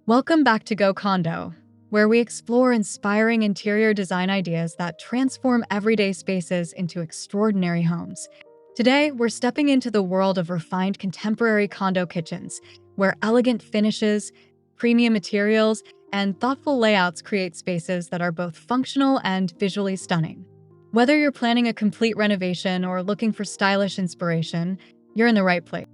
Welcome back to Condo, where we explore inspiring interior design ideas that transform everyday spaces into extraordinary homes. Today, we're stepping into the world of refined contemporary condo kitchens, where elegant finishes, premium materials, and thoughtful layouts create spaces that are both functional and visually stunning. Whether you're planning a complete renovation or looking for stylish inspiration, you're in the right place.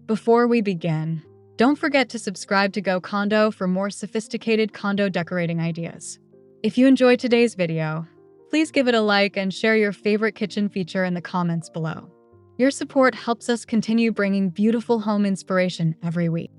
Before we begin, don't forget to subscribe to Condo for more sophisticated condo decorating ideas. If you enjoyed today's video, please give it a like and share your favorite kitchen feature in the comments below. Your support helps us continue bringing beautiful home inspiration every week.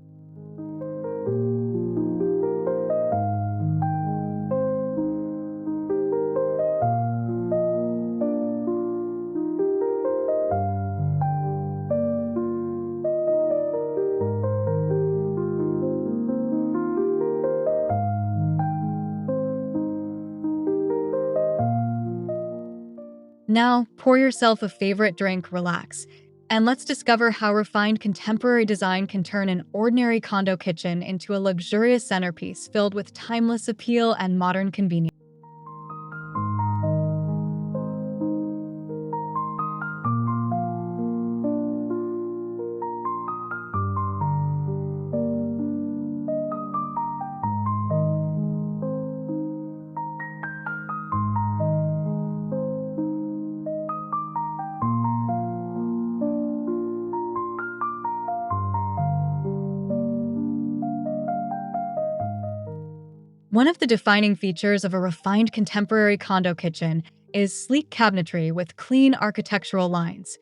Now, pour yourself a favorite drink, relax, and let's discover how refined contemporary design can turn an ordinary condo kitchen into a luxurious centerpiece filled with timeless appeal and modern convenience. One of the defining features of a refined contemporary condo kitchen is sleek cabinetry with clean architectural lines.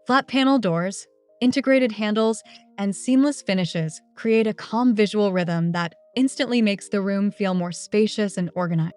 Flat panel doors, integrated handles, and seamless finishes create a calm visual rhythm that instantly makes the room feel more spacious and organized.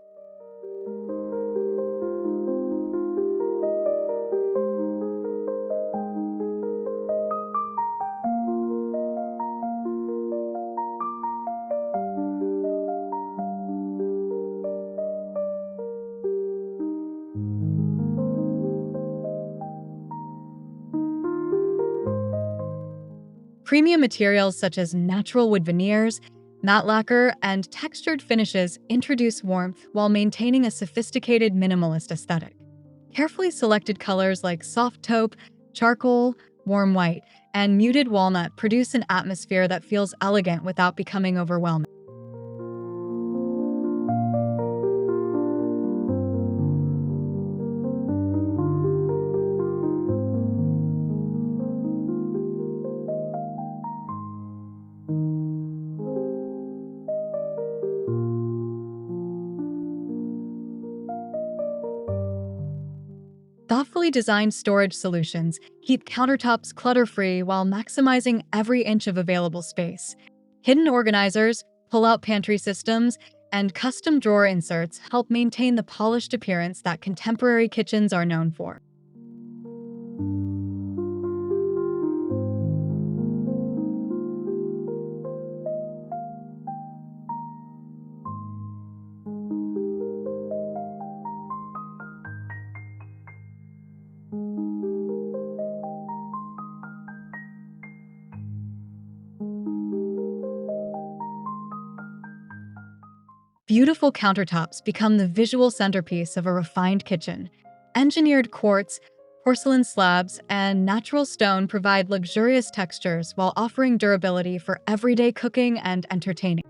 Premium materials such as natural wood veneers, matte lacquer, and textured finishes introduce warmth while maintaining a sophisticated minimalist aesthetic. Carefully selected colors like soft taupe, charcoal, warm white, and muted walnut produce an atmosphere that feels elegant without becoming overwhelming. Thoughtfully designed storage solutions keep countertops clutter-free while maximizing every inch of available space. Hidden organizers, pull-out pantry systems, and custom drawer inserts help maintain the polished appearance that contemporary kitchens are known for. Beautiful countertops become the visual centerpiece of a refined kitchen. Engineered quartz, porcelain slabs, and natural stone provide luxurious textures while offering durability for everyday cooking and entertaining.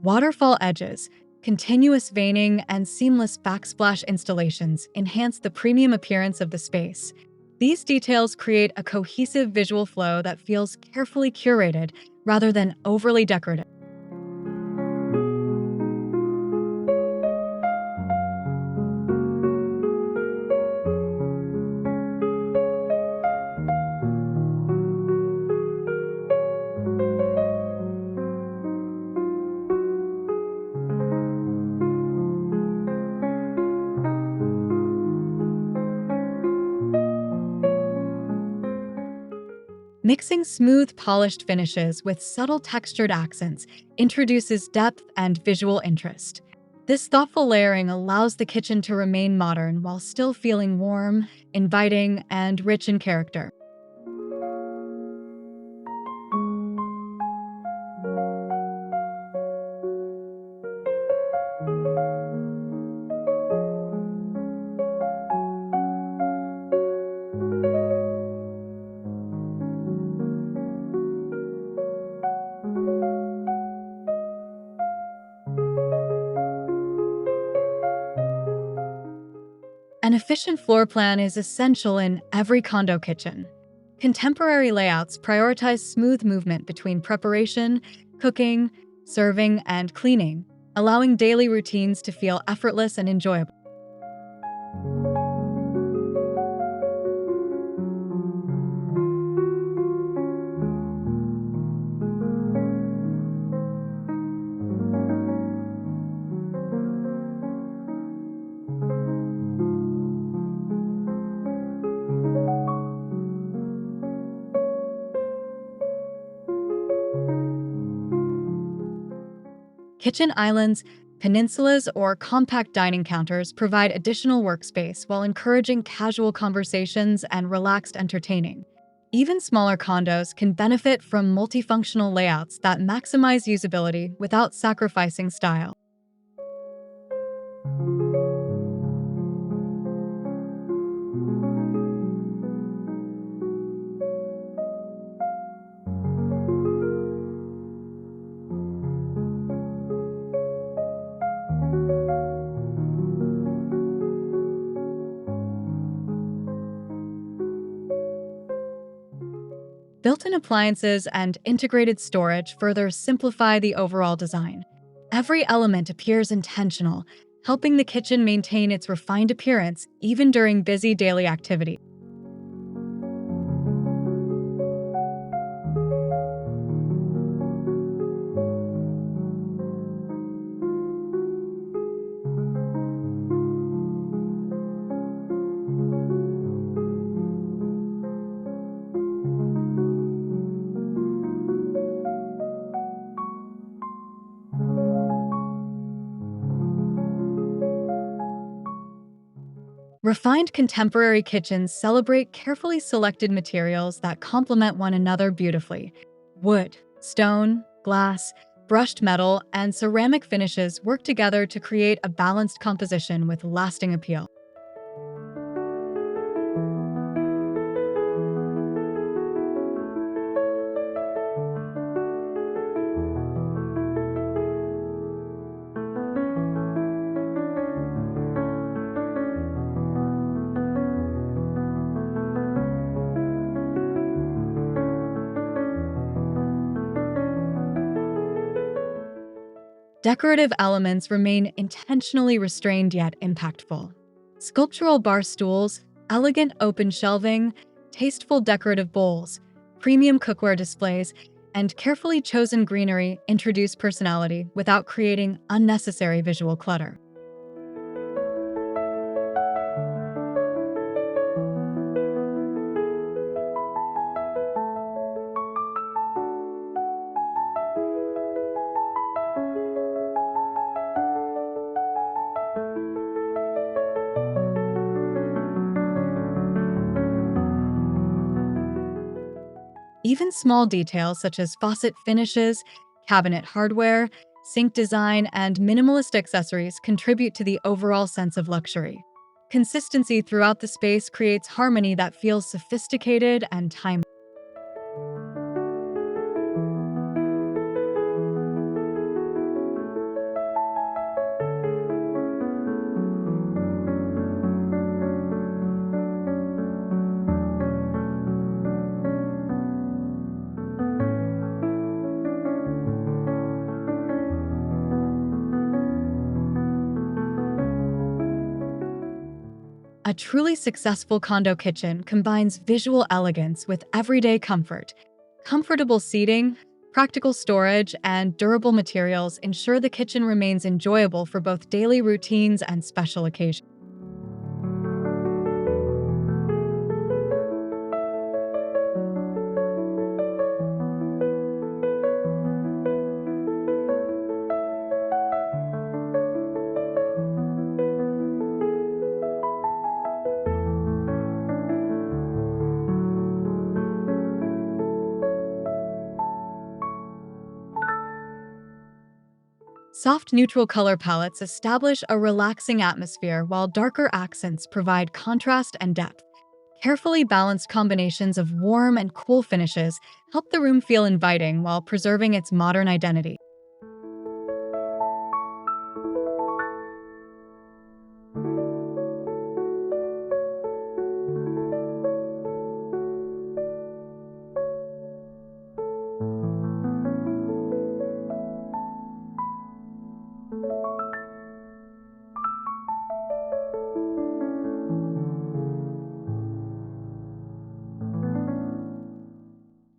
Waterfall edges, continuous veining, and seamless backsplash installations enhance the premium appearance of the space. These details create a cohesive visual flow that feels carefully curated rather than overly decorative. Mixing smooth, polished finishes with subtle textured accents introduces depth and visual interest. This thoughtful layering allows the kitchen to remain modern while still feeling warm, inviting, and rich in character. An efficient floor plan is essential in every condo kitchen. Contemporary layouts prioritize smooth movement between preparation, cooking, serving, and cleaning, allowing daily routines to feel effortless and enjoyable. Kitchen islands, peninsulas, or compact dining counters provide additional workspace while encouraging casual conversations and relaxed entertaining. Even smaller condos can benefit from multifunctional layouts that maximize usability without sacrificing style. Built-in appliances and integrated storage further simplify the overall design. Every element appears intentional, helping the kitchen maintain its refined appearance even during busy daily activity. Refined contemporary kitchens celebrate carefully selected materials that complement one another beautifully. Wood, stone, glass, brushed metal, and ceramic finishes work together to create a balanced composition with lasting appeal. Decorative elements remain intentionally restrained yet impactful. Sculptural bar stools, elegant open shelving, tasteful decorative bowls, premium cookware displays, and carefully chosen greenery introduce personality without creating unnecessary visual clutter. Even small details such as faucet finishes, cabinet hardware, sink design, and minimalist accessories contribute to the overall sense of luxury. Consistency throughout the space creates harmony that feels sophisticated and timeless. A truly successful condo kitchen combines visual elegance with everyday comfort. Comfortable seating, practical storage, and durable materials ensure the kitchen remains enjoyable for both daily routines and special occasions. Soft neutral color palettes establish a relaxing atmosphere while darker accents provide contrast and depth. Carefully balanced combinations of warm and cool finishes help the room feel inviting while preserving its modern identity.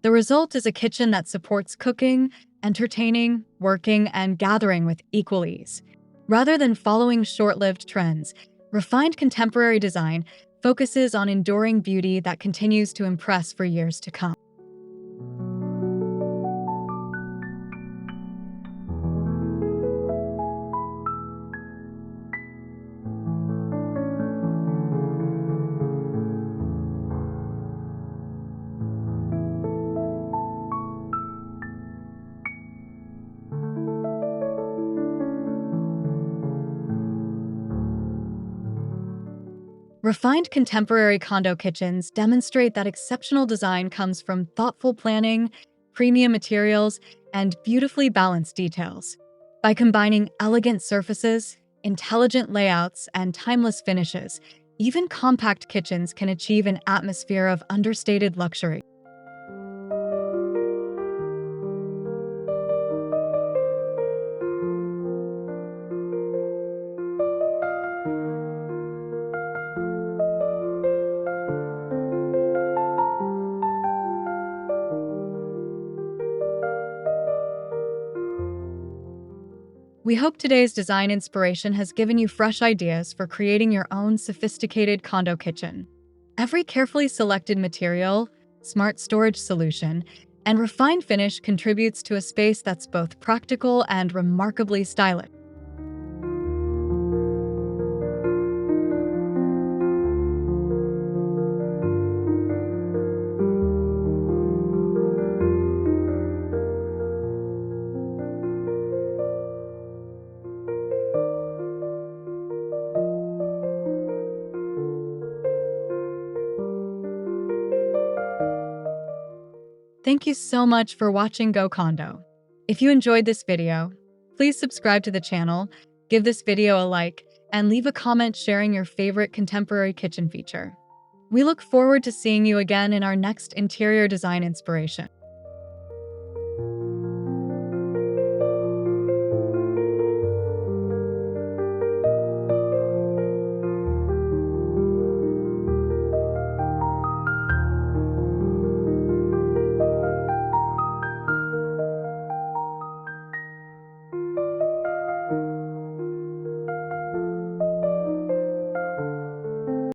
The result is a kitchen that supports cooking, entertaining, working, and gathering with equal ease. Rather than following short-lived trends, refined contemporary design focuses on enduring beauty that continues to impress for years to come. Refined contemporary condo kitchens demonstrate that exceptional design comes from thoughtful planning, premium materials, and beautifully balanced details. By combining elegant surfaces, intelligent layouts, and timeless finishes, even compact kitchens can achieve an atmosphere of understated luxury. We hope today's design inspiration has given you fresh ideas for creating your own sophisticated condo kitchen. Every carefully selected material, smart storage solution, and refined finish contributes to a space that's both practical and remarkably stylish. Thank you so much for watching Go Condo. If you enjoyed this video, please subscribe to the channel, give this video a like, and leave a comment sharing your favorite contemporary kitchen feature. We look forward to seeing you again in our next interior design inspiration.